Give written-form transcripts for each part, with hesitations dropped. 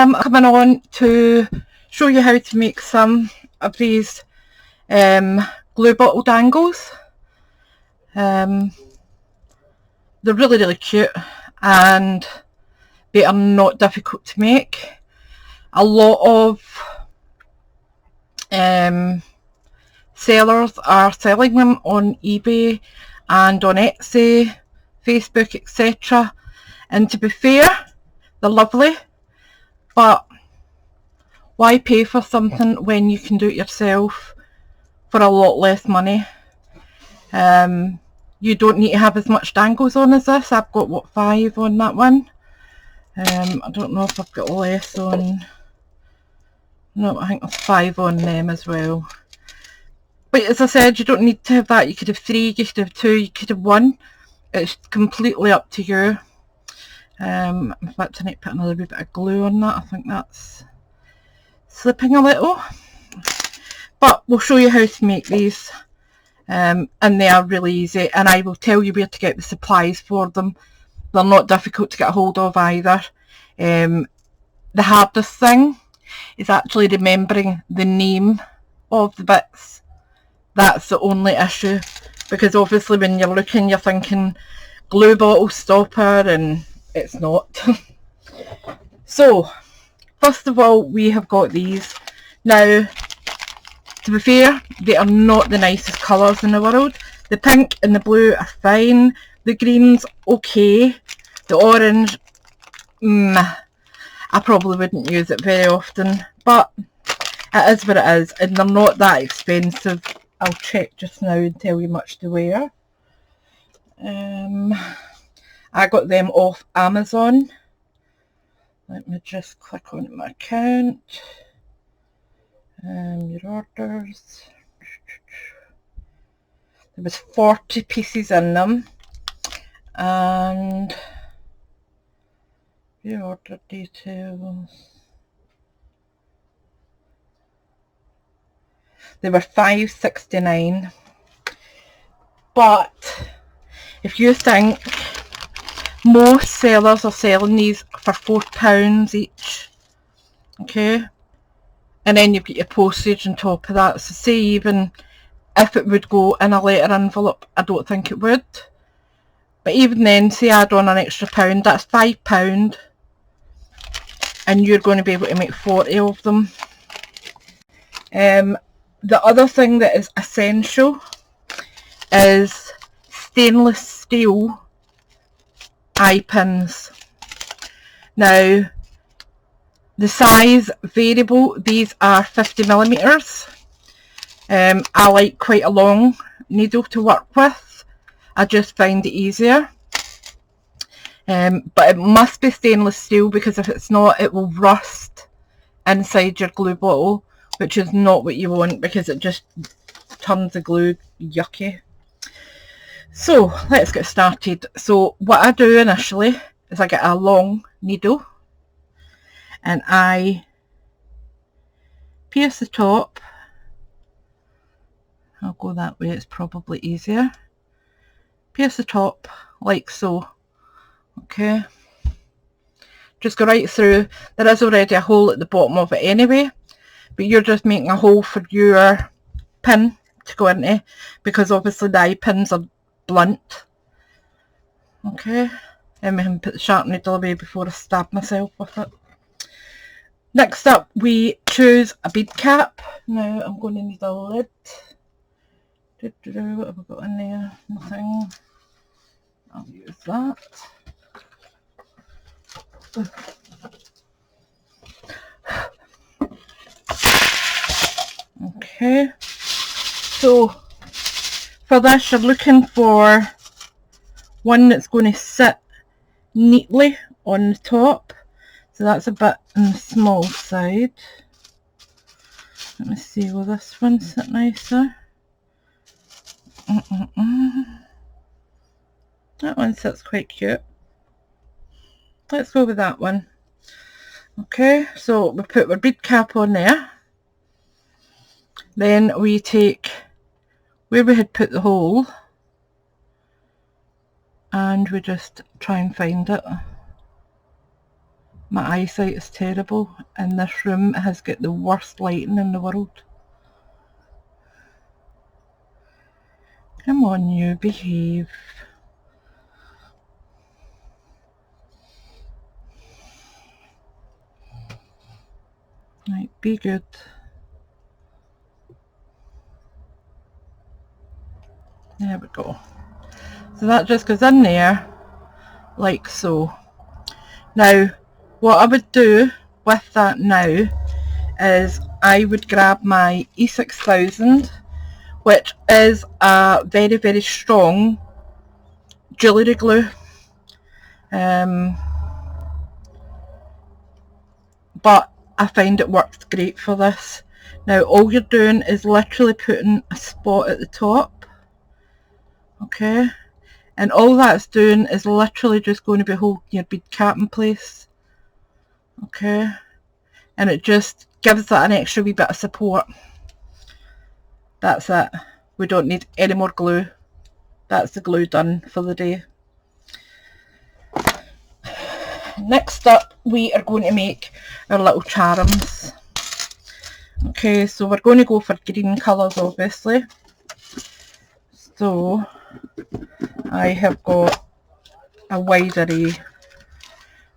I'm coming on to show you how to make some of these glue bottle dangles. They're really cute and they are not difficult to make. A lot of sellers are selling them on eBay and on Etsy, Facebook, etc. And to be fair, they're lovely, but why pay for something when you can do it yourself for a lot less money? You don't need to have as much dangles on as this. I've got, what, 5 on that one. I don't know if I've got less on. No, I think there's 5 on them as well. But as I said, you don't need to have that. You could have 3, you could have 2, you could have 1. It's completely up to you. In fact, I need to put another wee bit of glue on that. I think that's slipping a little. But we'll show you how to make these. And they are really easy, and I will tell you where to get the supplies for them. They're not difficult to get a hold of either. The hardest thing is actually remembering the name of the bits. That's the only issue, because obviously when you're looking, you're thinking glue bottle stopper, and it's not. So first of all, we have got these. Now, to be fair, they are not the nicest colours in the world. The pink and the blue are fine. The green's okay. The orange, I probably wouldn't use it very often, but it is what it is, and they're not that expensive. I'll check just now and tell you much to wear. I got them off Amazon. Let me just click on my account. Your orders. There was 40 pieces in them, and your order details. They were $5.69. But if you think, most sellers are selling these for £4 each, okay, and then you've got your postage on top of that. So say even if it would go in a letter envelope, I don't think it would, but even then, say add on an extra £1, that's £5, and you're going to be able to make 40 of them. The other thing that is essential is stainless steel eye pins. Now, the size variable, these are 50mm. I like quite a long needle to work with. I just find it easier. But it must be stainless steel, because if it's not, it will rust inside your glue bottle, which is not what you want, because it just turns the glue yucky. So let's get started. So what I do initially is I get a long needle and I pierce the top. I'll go that way, it's probably easier. Pierce the top like so. Okay, just go right through. There is already a hole at the bottom of it anyway, but you're just making a hole for your pin to go into, because obviously the eye pins are blunt. Okay, and we can put the sharp needle away before I stab myself with it. Next up, we choose a bead cap. Now I'm going to need a lid. What have I got in there? Nothing. I'll use that. Okay, so for this you're looking for one that's going to sit neatly on the top. So that's a bit on the small side. Let me see, will this one sit nicer? That one sits quite cute. Let's go with that one. Okay, so we put our bead cap on there. Then we take where we had put the hole and we just try and find it. My eyesight is terrible. In this room it has got the worst lighting in the world. Come on, you, behave. Right, be good. There we go. So that just goes in there like so. Now what I would do with that now is I would grab my E6000, which is a very, very strong jewellery glue. But I find it works great for this. Now all you're doing is literally putting a spot at the top, okay, and all that's doing is literally just going to be holding your bead cap in place, okay, and it just gives that an extra wee bit of support. That's it. We don't need any more glue. That's the glue done for the day. Next up we are going to make our little charms. Okay, so we're going to go for green colours obviously. So I have got a wide array,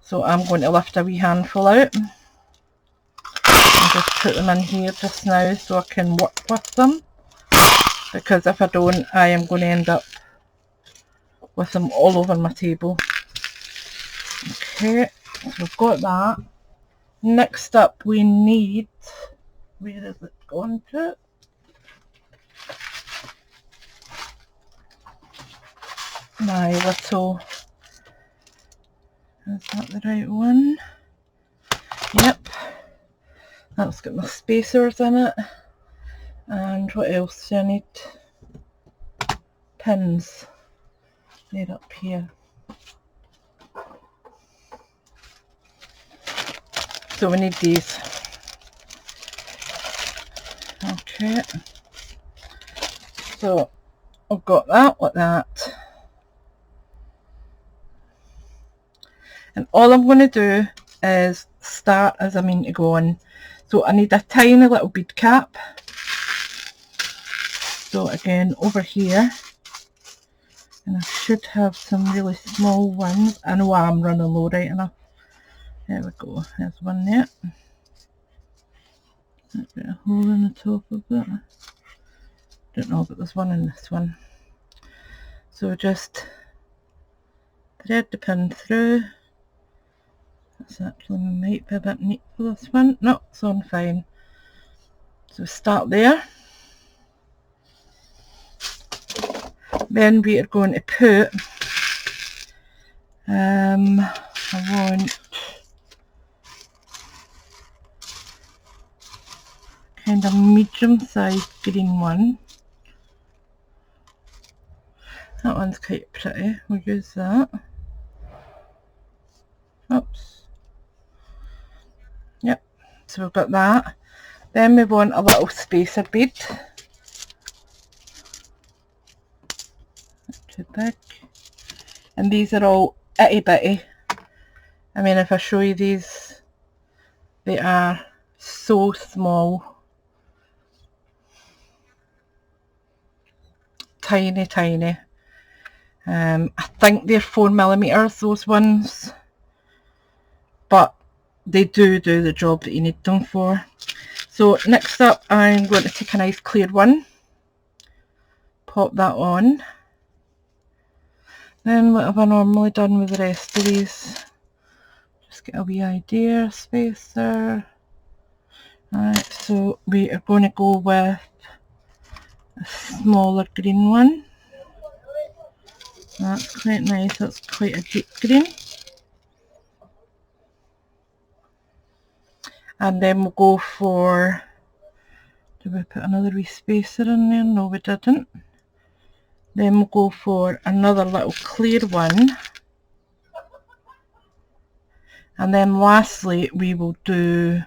so I'm going to lift a wee handful out and just put them in here just now so I can work with them, because if I don't I am going to end up with them all over my table. Okay, so we've got that. Next up we need, where is it gone to? My little, is that the right one? Yep, that's got my spacers in it. And what else do I need? Pins. They're up here. So we need these. Okay, so I've got that like that, and all I'm going to do is start as I mean to go on. So I need a tiny little bead cap. So again over here, and I should have some really small ones. I know I'm running low right enough. There we go, there's one there. There's a hole in the top of it. Don't know, but there's one in this one. So just thread the pin through. This actually might be a bit neat for this one. No, it's on fine. So start there. Then we are going to put, I want kind of medium sized green one. That one's quite pretty, we'll use that. Oops. Yep, so we've got that. Then we want a little spacer bead. Too big. And these are all itty bitty. I mean, if I show you these, they are so small. Tiny, tiny. I think they're 4mm, those ones, but they do the job that you need them for. So next up I'm going to take a nice clear one, pop that on. Then what have I normally done with the rest of these? Just get a wee idea, spacer. Alright, so we are going to go with a smaller green one. That's quite nice, that's quite a deep green. And then we'll go for, did we put another wee spacer in there? No, we didn't. Then we'll go for another little clear one. And then lastly we will do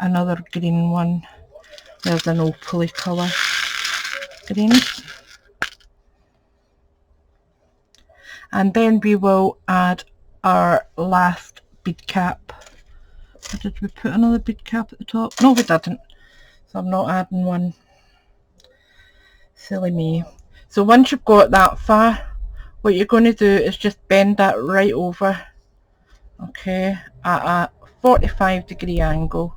another green one. There's an opally colour green. And then we will add our last bead cap. Or did we put another bead cap at the top? No, we didn't. So I'm not adding one. Silly me. So once you've got that far, what you're going to do is just bend that right over, okay, at a 45-degree angle.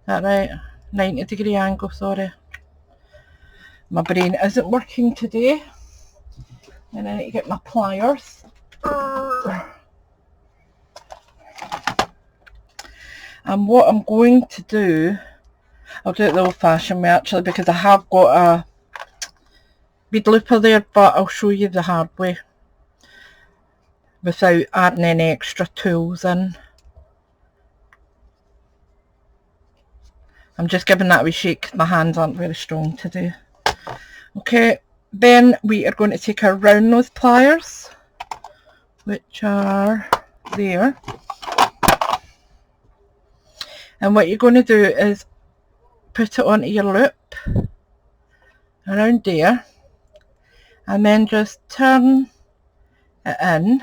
Is that right? 90-degree angle, sorry. My brain isn't working today. And I need to get my pliers. And what I'm going to do, I'll do it the old-fashioned way actually, because I have got a bead looper there, but I'll show you the hard way without adding any extra tools in. I'm just giving that a wee shake. My hands aren't very strong today. Okay, then we are going to take our round nose pliers, which are there. And what you're going to do is put it onto your loop around there, and then just turn it in.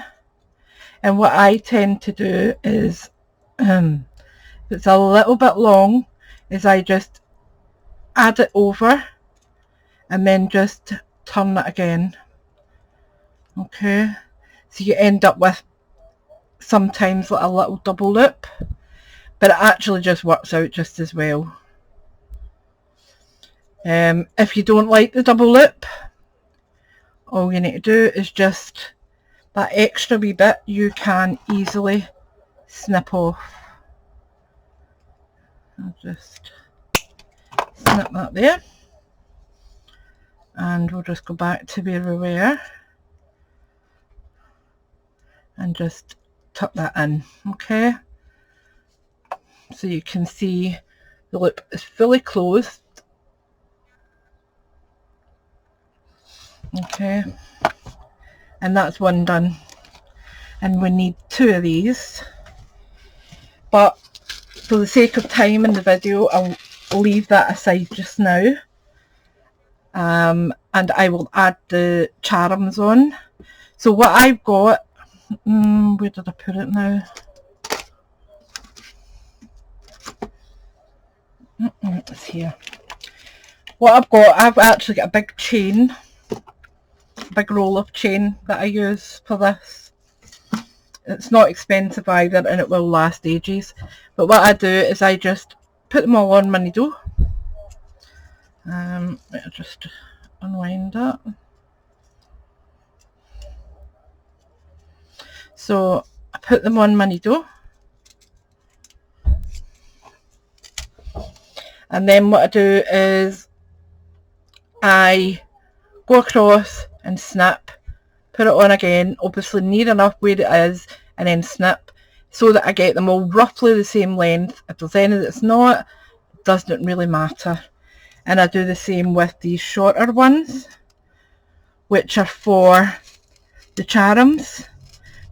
And what I tend to do is, if it's a little bit long, is I just add it over and then just turn it again. Okay, so you end up with sometimes like a little double loop, but it actually just works out just as well. If you don't like the double loop, all you need to do is just that extra wee bit you can easily snip off. I'll just snip that there, and we'll just go back to where we were and just tuck that in. Okay, so you can see the loop is fully closed. Okay, and that's one done, and we need 2 of these, but for the sake of time in the video I'll leave that aside just now, and I will add the charms on. So what I've got, where did I put it now? It's here. What I've actually got a big chain, a big roll of chain that I use for this. It's not expensive either, and it will last ages. But what I do is I just put them all on my needle. I'll just unwind that. So I put them on my needle, and then what I do is I go across and snip, put it on again, obviously near enough where it is, and then snip, so that I get them all roughly the same length. If there's any that's not, it doesn't really matter. And I do the same with these shorter ones, which are for the charms,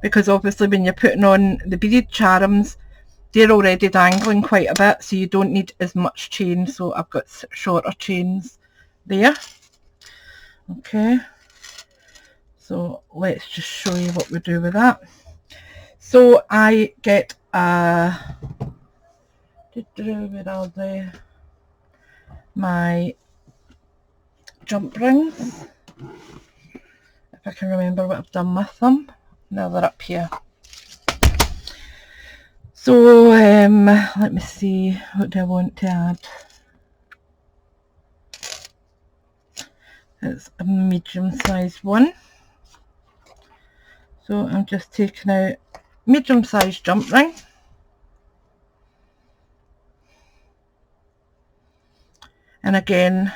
because obviously when you're putting on the beaded charms, they're already dangling quite a bit, so you don't need as much chain. So I've got shorter chains there. Okay, so let's just show you what we do with that. So I get a, where are they? My jump rings, if I can remember what I've done with them. Now they're up here. So let me see, what do I want to add? It's a medium sized one, so I'm just taking out medium sized jump ring, and again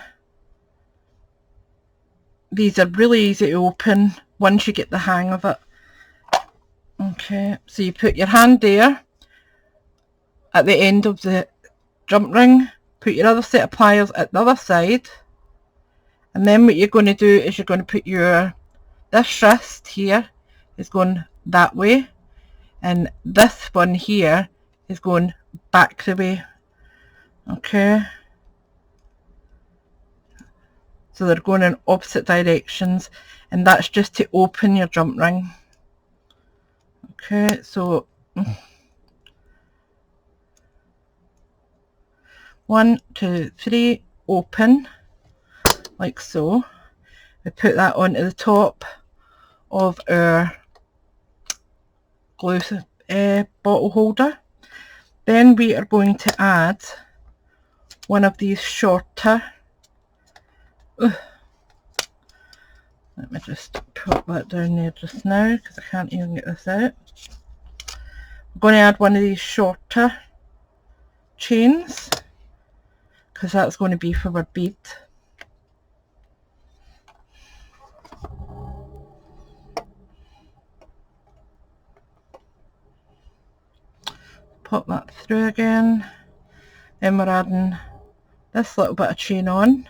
these are really easy to open once you get the hang of it. Okay, so you put your hand there at the end of the jump ring, put your other set of pliers at the other side, and then what you're going to do is you're going to put this wrist here is going that way, and this one here is going back the way. Okay, so they're going in opposite directions, and that's just to open your jump ring. Okay, so 1, 2, 3, open, like so. We put that onto the top of our glue bottle holder. Then we are going to add one of these shorter, let me just put that down there just now because I can't even get this out. I'm going to add one of these shorter chains because that's going to be for our bead. Pop that through again. Then we're adding this little bit of chain on.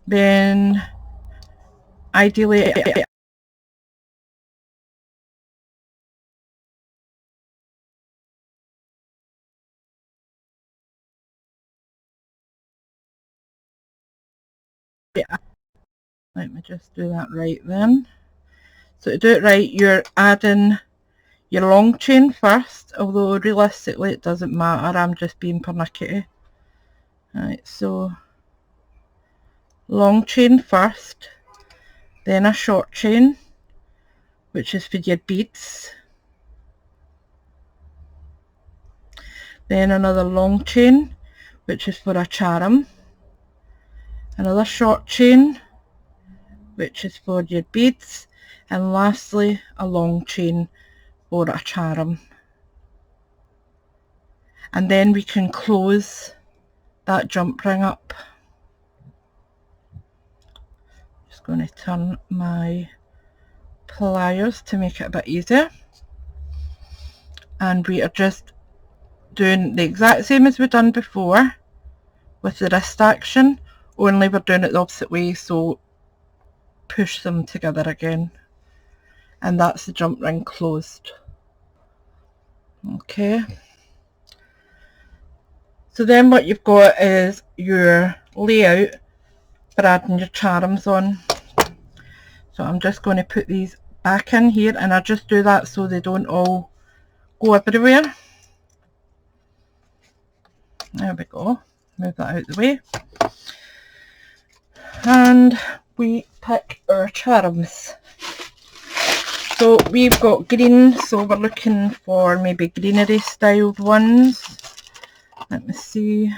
Then ideally let me just do that right then. So to do it right, you're adding your long chain first, although realistically it doesn't matter, I'm just being pernickety. Right, so long chain first, then a short chain, which is for your beads, then another long chain, which is for a charm, another short chain, which is for your beads, and lastly a long chain for a charm. And then we can close that jump ring up. Just going to turn my pliers to make it a bit easier, and we are just doing the exact same as we've done before with the wrist action, only we're doing it the opposite way, so push them together again, and that's the jump ring closed. Okay, so then what you've got is your layout for adding your charms on. So I'm just going to put these back in here, and I just do that so they don't all go everywhere. There we go, move that out of the way, and we pick our charms. So we've got green, so we're looking for maybe greenery styled ones. Let me see,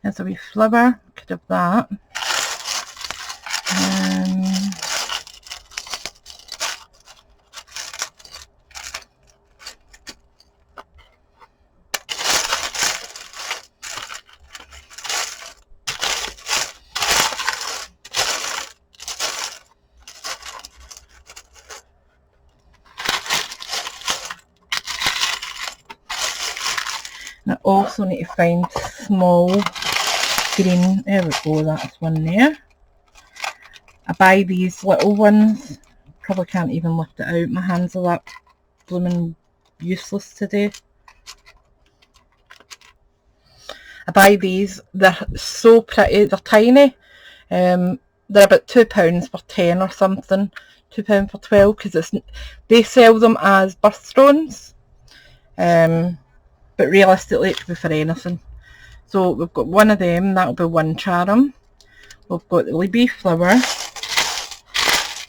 there's a wee flower, could have that. And I also need to find small green, there we go, that's one there. I buy these little ones, probably can't even lift it out, my hands are that blooming useless today. I buy these, they're so pretty, they're tiny, they're about £2 for 10 or something, £2 for 12, because they sell them as birthstones, but realistically it could be for anything. So we've got one of them, that'll be one charm. We've got the Libby flower,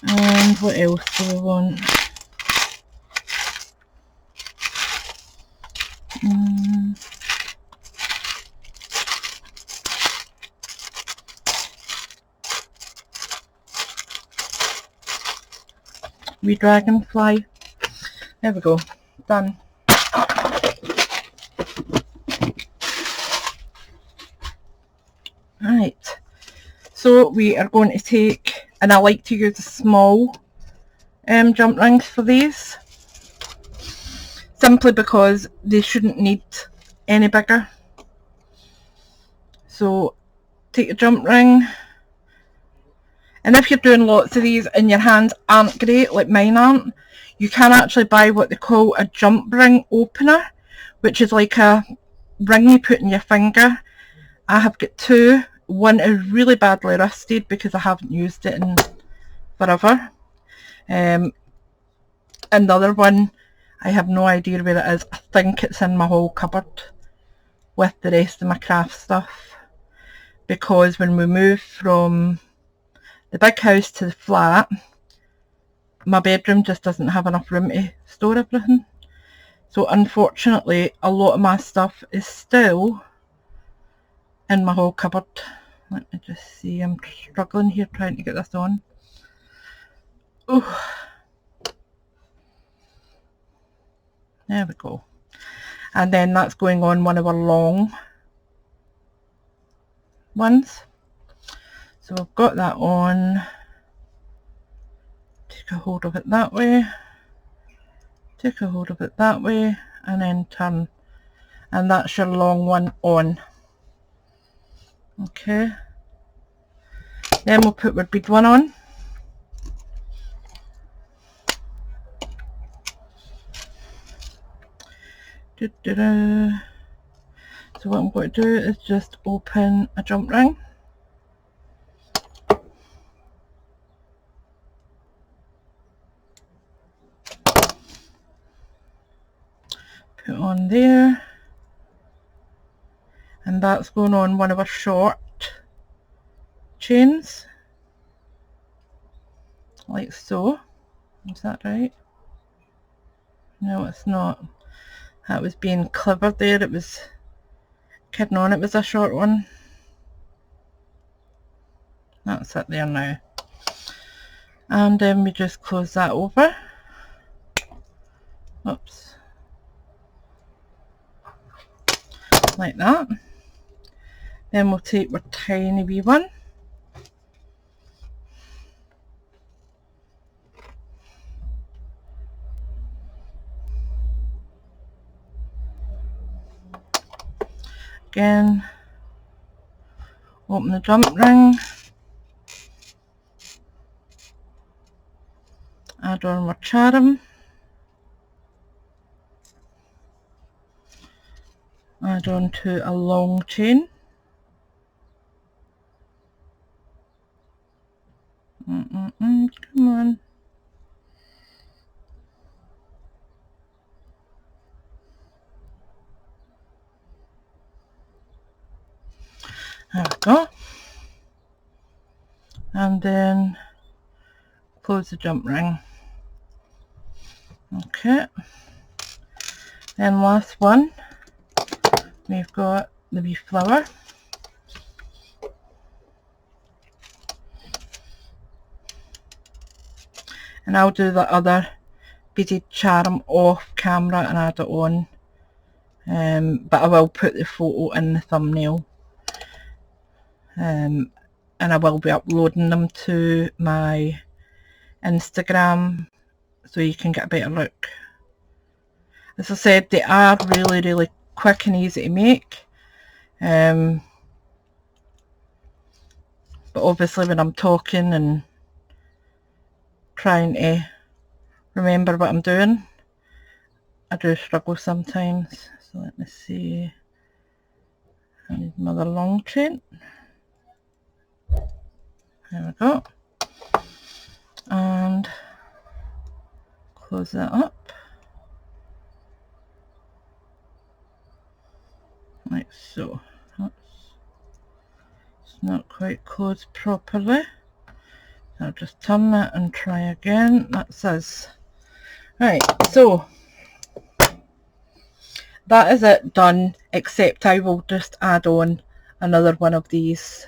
and what else do we want? Wee dragonfly. There we go, done. Right, so we are going to take, and I like to use the small jump rings for these, simply because they shouldn't need any bigger. So take a jump ring, and if you're doing lots of these and your hands aren't great like mine aren't, you can actually buy what they call a jump ring opener, which is like a ring you put in your finger. I have got two one is really badly rusted because I haven't used it in forever. Another one, I have no idea where it is. I think it's in my whole cupboard with the rest of my craft stuff, because when we moved from the big house to the flat, my bedroom just doesn't have enough room to store everything. So unfortunately a lot of my stuff is still in my whole cupboard. Let me just see, I'm struggling here trying to get this on. Oh, there we go. And then that's going on one of our long ones. So I've got that on. Take a hold of it that way, take a hold of it that way, and then turn, and that's your long one on. Okay, then we'll put our bead one on. So what I'm going to do is just open a jump ring, put on there, and that's going on one of our short chains, like so. Is that right? No, it's not. That was being clever there. It was kidding on, it was a short one. That's it there now. And then we just close that over. Oops. Like that. Then we'll take our tiny wee one. Again, open the jump ring, add on our charm, add on to a long chain, come on, there we go, and then close the jump ring. Okay, then last one, we've got the wee flower, and I'll do the other beaded charm off camera and add it on, but I will put the photo in the thumbnail, and I will be uploading them to my Instagram so you can get a better look. As I said, they are really quick and easy to make, but obviously when I'm talking and trying to remember what I'm doing, I do struggle sometimes. So let me see, I need another long chain. There we go, and close that up like so. It's not quite closed properly. I'll just turn that and try again. That says right. So that is it done, except I will just add on another one of these.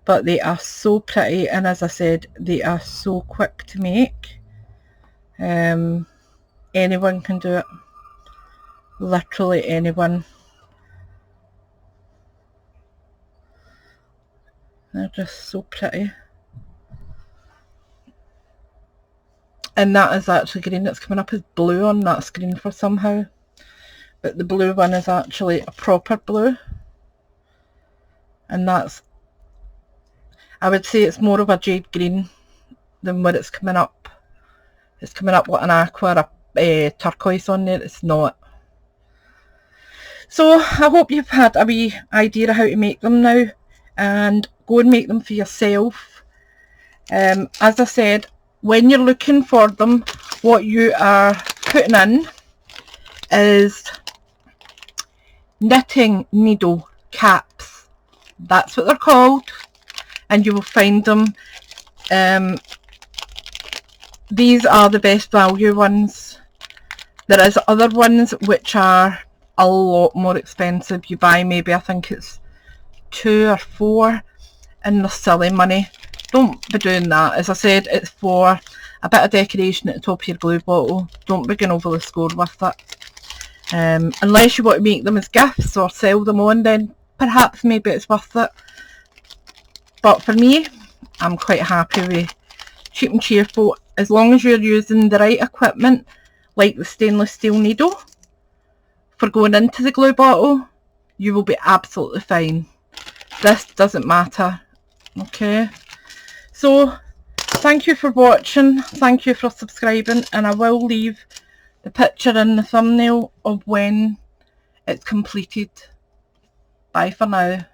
But they are so pretty, and as I said, they are so quick to make. Anyone can do it, literally anyone. They're just so pretty. And that is actually green. It's coming up as blue on that screen for somehow, but the blue one is actually a proper blue, and that's, I would say it's more of a jade green than what it's coming up. It's coming up with an aqua or a turquoise on there. It's not. So I hope you've had a wee idea of how to make them now. and go and make them for yourself. As I said, when you're looking for them, what you are putting in is knitting needle caps. That's what they're called, and you will find them. These are the best value ones. There is other ones which are a lot more expensive. You buy maybe, I think it's 2 or 4, and they're silly money. Don't be doing that. As I said, it's for a bit of decoration at the top of your glue bottle. Don't be going over the score with it. Unless you want to make them as gifts or sell them on, then perhaps maybe it's worth it. But for me, I'm quite happy with cheap and cheerful. As long as you're using the right equipment, like the stainless steel needle for going into the glue bottle, you will be absolutely fine. This doesn't matter. Okay, so thank you for watching, thank you for subscribing, and I will leave the picture in the thumbnail of when it's completed. Bye for now.